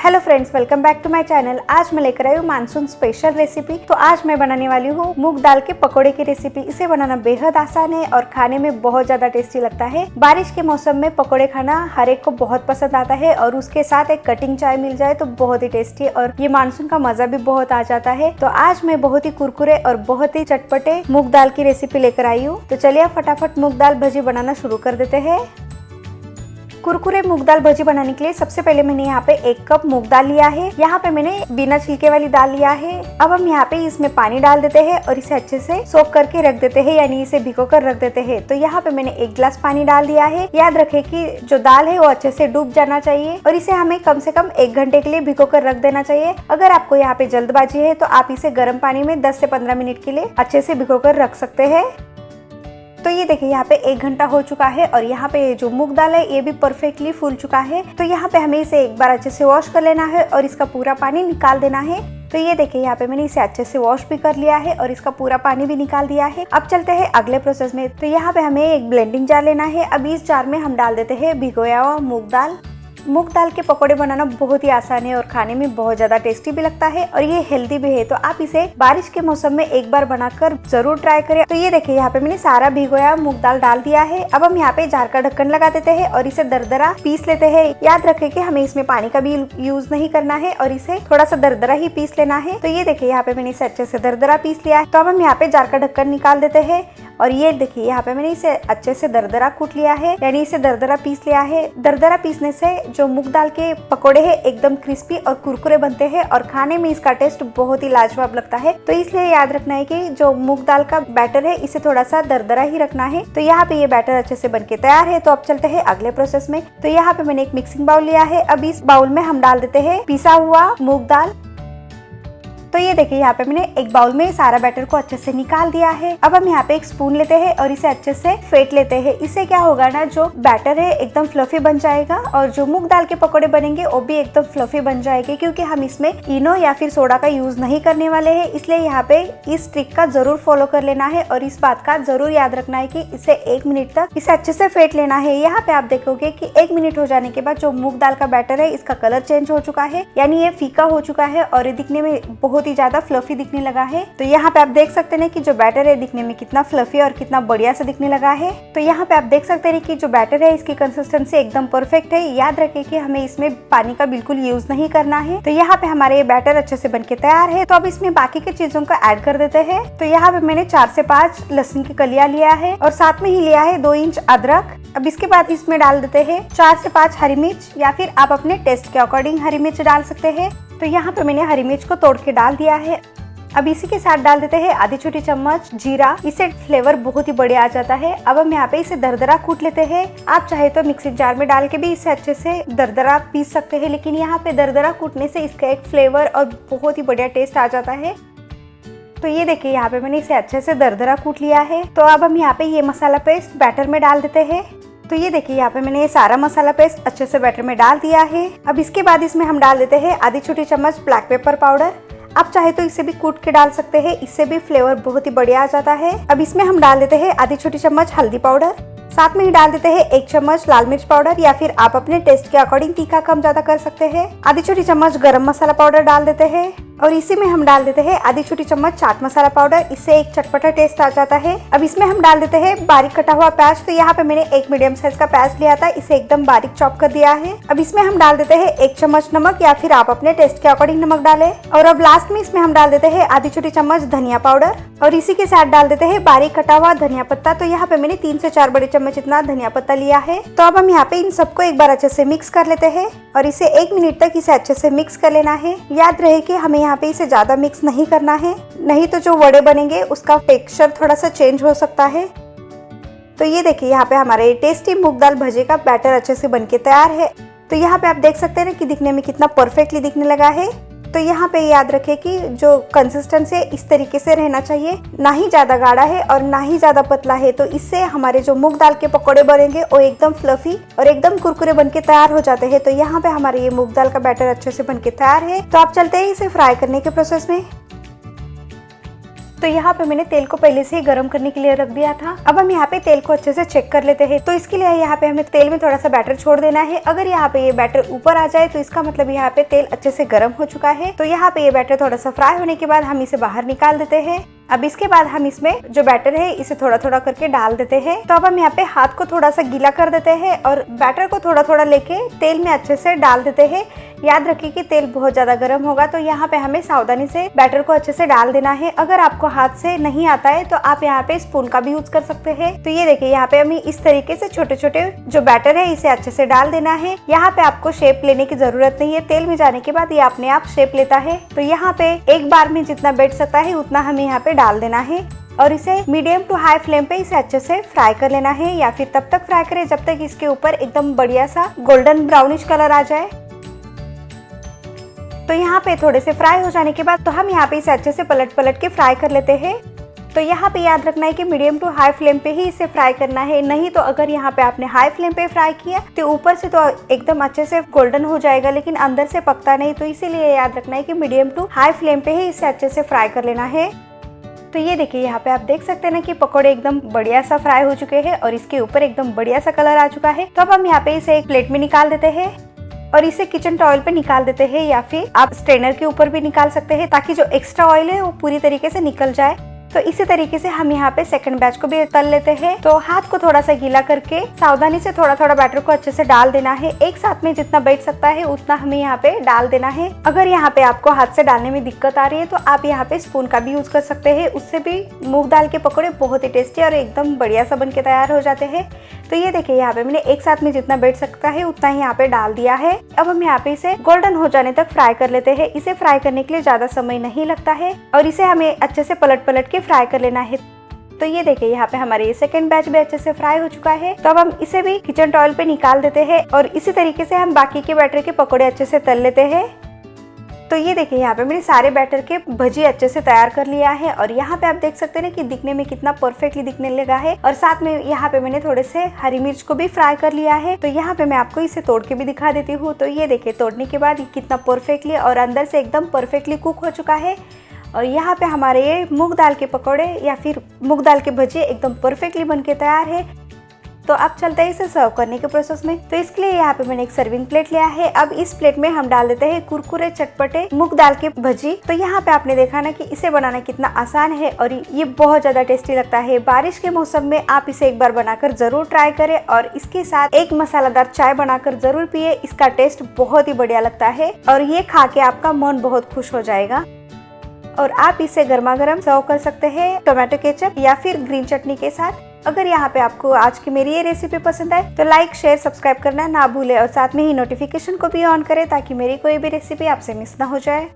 Hello friends, welcome back to my channel. आज मैं लेकर आई हूँ मानसून स्पेशल रेसिपी। तो आज मैं बनाने वाली हूँ मूंग दाल के पकोड़े की रेसिपी। इसे बनाना बेहद आसान है और खाने में बहुत ज्यादा टेस्टी लगता है। बारिश के मौसम में पकोड़े खाना हर एक को बहुत पसंद आता है और उसके साथ एक कटिंग चाय मिल जाए तो बहुत ही टेस्टी और ये मानसून का मजा भी बहुत आ जाता है। तो आज मैं बहुत ही कुरकुरे और बहुत ही चटपटे मूंग दाल की रेसिपी लेकर आई हूँ। तो चलिए फटाफट मूंग दाल भजी बनाना शुरू कर देते हैं। कुरकुरे मूंग दाल भजी बनाने के लिए सबसे पहले मैंने यहाँ पे 1 कप मूंग दाल लिया है। यहाँ पे मैंने बिना छिलके वाली दाल लिया है। अब हम यहाँ पे इसमें पानी डाल देते हैं और इसे अच्छे से सोक करके रख देते हैं, यानी इसे भिगो कर रख देते हैं। तो यहाँ पे मैंने 1 गिलास पानी डाल दिया है। याद रखें कि जो दाल है वो अच्छे से डूब जाना चाहिए और इसे हमें कम से कम 1 घंटे के लिए भिगो कर रख देना चाहिए। अगर आपको यहाँ पे जल्दबाजी है तो आप इसे गर्म पानी में 10 से 15 मिनट के लिए अच्छे से भिगो कर रख सकते हैं। तो ये देखिए यहाँ पे 1 घंटा हो चुका है और यहाँ पे जो मूंग दाल है ये भी परफेक्टली फूल चुका है। तो यहाँ पे हमें इसे एक बार अच्छे से वॉश कर लेना है और इसका पूरा पानी निकाल देना है। तो ये देखिए यहाँ पे मैंने इसे अच्छे से वॉश भी कर लिया है और इसका पूरा पानी भी निकाल दिया है। अब चलते हैं अगले प्रोसेस में। तो यहाँ पे हमें एक ब्लेंडिंग जार लेना है। अब इस जार में हम डाल देते हैं भिगोया हुआ मूंग दाल। मूंग दाल के पकोड़े बनाना बहुत ही आसान है और खाने में बहुत ज्यादा टेस्टी भी लगता है और ये हेल्दी भी है। तो आप इसे बारिश के मौसम में एक बार बनाकर जरूर ट्राई करें। तो ये देखिए यहाँ पे मैंने सारा भिगोया मूंग दाल डाल दिया है। अब हम यहाँ पे जार का ढक्कन लगा देते हैं और इसे दरदरा पीस लेते हैं। याद रखें कि हमें इसमें पानी का भी यूज नहीं करना है और इसे थोड़ा सा दरदरा ही पीस लेना है। तो ये देखिए यहाँ पे मैंने इसे अच्छे से दरदरा पीस लिया है। तो अब हम यहाँ पे जार का ढक्कन निकाल देते हैं और ये देखिए यहाँ पे मैंने इसे अच्छे से दरदरा कूट लिया है, यानी इसे दरदरा पीस लिया है। दरदरा पीसने से जो मूंग दाल के पकोड़े हैं एकदम क्रिस्पी और कुरकुरे बनते हैं और खाने में इसका टेस्ट बहुत ही लाजवाब लगता है। तो इसलिए याद रखना है कि जो मूंग दाल का बैटर है इसे थोड़ा सा दरदरा ही रखना है। तो यहाँ पे ये बैटर अच्छे से बनके तैयार है। तो अब चलते हैं अगले प्रोसेस में। तो यहाँ पे मैंने एक मिक्सिंग बाउल लिया है। अब इस बाउल में हम डाल देते हैं पिसा हुआ मूंग दाल। तो ये देखिए यहाँ पे मैंने एक बाउल में सारा बैटर को अच्छे से निकाल दिया है। अब हम यहाँ पे एक स्पून लेते हैं और इसे अच्छे से फेंट लेते हैं। इससे क्या होगा ना, जो बैटर है एकदम फ्लफी बन जाएगा और जो मूंग दाल के पकोड़े बनेंगे वो भी एकदम फ्लफी बन जाएंगे, क्योंकि हम इसमें इनो या फिर सोडा का यूज नहीं करने वाले हैं। इसलिए यहाँ पे इस ट्रिक का जरूर फॉलो कर लेना है और इस बात का जरूर याद रखना है कि इसे 1 मिनट तक इसे अच्छे से फेंट लेना है। यहाँ पे आप देखोगे कि 1 मिनट हो जाने के बाद जो मूंग दाल का बैटर है इसका कलर चेंज हो चुका है, यानी ये फीका हो चुका है और ये दिखने में बहुत ही ज्यादा फ्लफी दिखने लगा है। तो यहाँ पे आप देख सकते हैं कि जो बैटर है दिखने में कितना फ्लफी और कितना बढ़िया से दिखने लगा है। तो यहाँ पे आप देख सकते हैं कि जो बैटर है इसकी कंसिस्टेंसी एकदम परफेक्ट है। याद रखें कि हमें इसमें पानी का बिल्कुल यूज नहीं करना है। तो यहाँ पे हमारे ये बैटर अच्छे से बनके तैयार है। तो अब इसमें बाकी की चीजों को ऐड कर देते हैं। तो यहाँ पे मैंने 4 से 5 लहसुन की कलियां लिया है और साथ में ही लिया है 2 इंच अदरक। अब इसके बाद इसमें डाल देते हैं 4 से 5 हरी मिर्च, या फिर आप अपने टेस्ट के अकॉर्डिंग हरी मिर्च डाल सकते हैं। तो यहाँ पे मैंने हरी मिर्च को तोड़ के डाल दिया है। अब इसी के साथ डाल देते हैं आधी छोटी चम्मच जीरा। इससे फ्लेवर बहुत ही बढ़िया आ जाता है। अब हम यहाँ पे इसे दरदरा कूट लेते हैं। आप चाहे तो मिक्सी जार में डाल के भी इसे अच्छे से दरदरा पीस सकते हैं, लेकिन यहाँ पे दरदरा कूटने से इसका एक फ्लेवर और बहुत ही बढ़िया टेस्ट आ जाता है। तो ये देखिए यहाँ पे मैंने इसे अच्छे से दरदरा कूट लिया है। तो अब हम यहाँ पे ये मसाला पेस्ट बैटर में डाल देते हैं। तो ये देखिए यहाँ पे मैंने ये सारा मसाला पेस्ट अच्छे से बैटर में डाल दिया है। अब इसके बाद इसमें हम डाल देते हैं आधी छोटी चम्मच ब्लैक पेपर पाउडर। आप चाहे तो इसे भी कूट के डाल सकते हैं, इससे भी फ्लेवर बहुत ही बढ़िया आ जाता है। अब इसमें हम डाल देते हैं आधी छोटी चम्मच हल्दी पाउडर। साथ में ही डाल देते हैं 1 चम्मच लाल मिर्च पाउडर, या फिर आप अपने टेस्ट के अकॉर्डिंग तीखा कम ज्यादा कर सकते हैं। आधी छोटी चम्मच गरम मसाला पाउडर डाल देते हैं और इसी में हम डाल देते हैं आधी छोटी चम्मच चाट मसाला पाउडर। इससे एक चटपटा टेस्ट आ जाता है। अब इसमें हम डाल देते हैं बारीक कटा हुआ प्याज। तो यहाँ पे मैंने एक मीडियम साइज का प्याज लिया था, इसे एकदम बारीक चॉप कर दिया है। अब इसमें हम डाल देते हैं 1 चम्मच नमक, या फिर आप अपने टेस्ट के अकॉर्डिंग नमक डालें। और अब लास्ट में इसमें हम डाल देते हैं आधी छोटी चम्मच धनिया पाउडर और इसी के साथ डाल देते हैं बारीक कटा हुआ धनिया पत्ता। तो यहाँ पे मैंने 3 से 4 बड़े चम्मच इतना धनिया पत्ता लिया है। तो अब हम यहाँ पे इन सबको एक बार अच्छे से मिक्स कर लेते हैं और इसे 1 मिनट तक इसे अच्छे से मिक्स कर लेना है। याद रहे कि हमें यहाँ पे इसे ज्यादा मिक्स नहीं करना है, नहीं तो जो वड़े बनेंगे उसका टेक्सचर थोड़ा सा चेंज हो सकता है। तो ये देखिए यहाँ पे हमारे टेस्टी मूंग दाल भजे का बैटर अच्छे से बनके तैयार है। तो यहाँ पे आप देख सकते हैं कि दिखने में कितना परफेक्टली दिखने लगा है। तो यहाँ पे याद रखें कि जो कंसिस्टेंसी है इस तरीके से रहना चाहिए, ना ही ज्यादा गाढ़ा है और ना ही ज्यादा पतला है। तो इससे हमारे जो मूंग दाल के पकोड़े बनेंगे वो एकदम फ्लफी और एकदम कुरकुरे बनके तैयार हो जाते हैं। तो यहाँ पे हमारे ये मूंग दाल का बैटर अच्छे से बनके तैयार है। तो आप चलते हैं इसे फ्राई करने के प्रोसेस में। तो यहाँ पे मैंने तेल को पहले से ही गर्म करने के लिए रख दिया था। अब हम यहाँ पे तेल को अच्छे से चेक कर लेते हैं। तो इसके लिए यहाँ पे हमें तेल में थोड़ा सा बैटर छोड़ देना है। अगर यहाँ पे ये बैटर ऊपर आ जाए तो इसका मतलब यहाँ पे तेल अच्छे से गर्म हो चुका है। तो यहाँ पे ये बैटर थोड़ा सा फ्राई होने के बाद हम इसे बाहर निकाल देते हैं। अब इसके बाद हम इसमें जो बैटर है इसे थोड़ा थोड़ा करके डाल देते हैं। तो अब हम यहाँ पे हाथ को थोड़ा सा गीला कर देते हैं और बैटर को थोड़ा थोड़ा लेके तेल में अच्छे से डाल देते हैं। याद रखिए कि तेल बहुत ज्यादा गर्म होगा, तो यहाँ पे हमें सावधानी से बैटर को अच्छे से डाल देना है। अगर आपको हाथ से नहीं आता है तो आप यहाँ पे स्पून का भी यूज कर सकते हैं। तो ये देखिए यहाँ पे हमें इस तरीके से छोटे छोटे जो बैटर है इसे अच्छे से डाल देना है। यहाँ पे आपको शेप लेने की जरूरत नहीं है, तेल में जाने के बाद ये अपने आप शेप लेता है। तो यहाँ पे एक बार में जितना बैठ सकता है उतना हमें यहाँ पे डाल देना है और इसे मीडियम टू हाई फ्लेम पे इसे अच्छे से फ्राई कर लेना है, या फिर तब तक फ्राई करें जब तक इसके ऊपर एकदम बढ़िया सा गोल्डन ब्राउनिश कलर आ जाए। तो यहाँ पे थोड़े से फ्राई हो जाने के बाद तो हम यहाँ पे इसे अच्छे से पलट पलट के फ्राई कर लेते हैं। तो यहाँ पे याद रखना है कि मीडियम टू हाई फ्लेम पे ही इसे फ्राई करना है, नहीं तो अगर यहाँ पे आपने हाई फ्लेम पे फ्राई किया तो ऊपर से तो एकदम अच्छे से गोल्डन हो जाएगा लेकिन अंदर से पकता नहीं। तो इसीलिए याद रखना है कि मीडियम टू हाई फ्लेम पे ही इसे अच्छे से फ्राई कर लेना है। तो ये देखिए यहाँ पे आप देख सकते हैं ना कि पकोड़े एकदम बढ़िया सा फ्राई हो चुके हैं और इसके ऊपर एकदम बढ़िया सा कलर आ चुका है। तो अब हम यहाँ पे इसे एक प्लेट में निकाल देते हैं और इसे किचन टॉवल पे निकाल देते हैं, या फिर आप स्ट्रेनर के ऊपर भी निकाल सकते हैं ताकि जो एक्स्ट्रा ऑयल है वो पूरी तरीके से निकल जाए। तो इसी तरीके से हम यहाँ पे सेकंड बैच को भी तल लेते हैं। तो हाथ को थोड़ा सा गीला करके सावधानी से थोड़ा थोड़ा बैटर को अच्छे से डाल देना है। एक साथ में जितना बैठ सकता है उतना हमें यहाँ पे डाल देना है। अगर यहाँ पे आपको हाथ से डालने में दिक्कत आ रही है तो आप यहाँ पे स्पून का भी यूज कर सकते हैं, उससे भी मूंग दाल के पकौड़े बहुत ही टेस्टी और एकदम बढ़िया सा बन के तैयार हो जाते हैं। तो ये देखिए यहाँ पे मैंने एक साथ में जितना बैठ सकता है उतना ही यहाँ पे डाल दिया है। अब हम यहाँ पे इसे गोल्डन हो जाने तक फ्राई कर लेते हैं। इसे फ्राई करने के लिए ज्यादा समय नहीं लगता है और इसे हमें अच्छे से पलट पलट के फ्राई कर लेना है। तो ये देखिए यहाँ पे हमारे ये सेकंड बैच भी अच्छे से फ्राई हो चुका है। तो अब हम इसे भी किचन टॉवल पे निकाल देते हैं और इसी तरीके से हम बाकी के बैटर के पकौड़े अच्छे से तल लेते हैं। तो ये देखिए यहाँ पे मैंने सारे बैटर के भजी अच्छे से तैयार कर लिया है और यहाँ पे आप देख सकते हैं कि दिखने में कितना परफेक्टली दिखने लगा है। और साथ में यहाँ पे मैंने थोड़े से हरी मिर्च को भी फ्राई कर लिया है। तो यहाँ पे मैं आपको इसे तोड़ के भी दिखा देती हूँ। तो ये देखिए तोड़ने के बाद कितना परफेक्टली और अंदर से एकदम परफेक्टली कुक हो चुका है। और यहाँ पे हमारे ये मूंग दाल के पकौड़े या फिर मूंग दाल के भजी एकदम परफेक्टली बन के तैयार है। तो अब चलते हैं इसे सर्व करने के प्रोसेस में। तो इसके लिए यहाँ पे मैंने एक सर्विंग प्लेट लिया है। अब इस प्लेट में हम डाल देते हैं कुरकुरे चटपटे मूंग दाल के भजी। तो यहाँ पे आपने देखा ना कि इसे बनाना कितना आसान है और ये बहुत ज्यादा टेस्टी लगता है। बारिश के मौसम में आप इसे एक बार बनाकर जरूर ट्राई करें और इसके साथ एक मसालेदार चाय बनाकर जरूर पिए। इसका टेस्ट बहुत ही बढ़िया लगता है और ये खा के आपका मन बहुत खुश हो जाएगा। और आप इसे गर्मा गर्म सर्व कर सकते हैं टोमेटो केचप या फिर ग्रीन चटनी के साथ। अगर यहाँ पे आपको आज की मेरी ये रेसिपी पसंद आए तो लाइक शेयर सब्सक्राइब करना ना भूले और साथ में ही नोटिफिकेशन को भी ऑन करें ताकि मेरी कोई भी रेसिपी आपसे मिस ना हो जाए।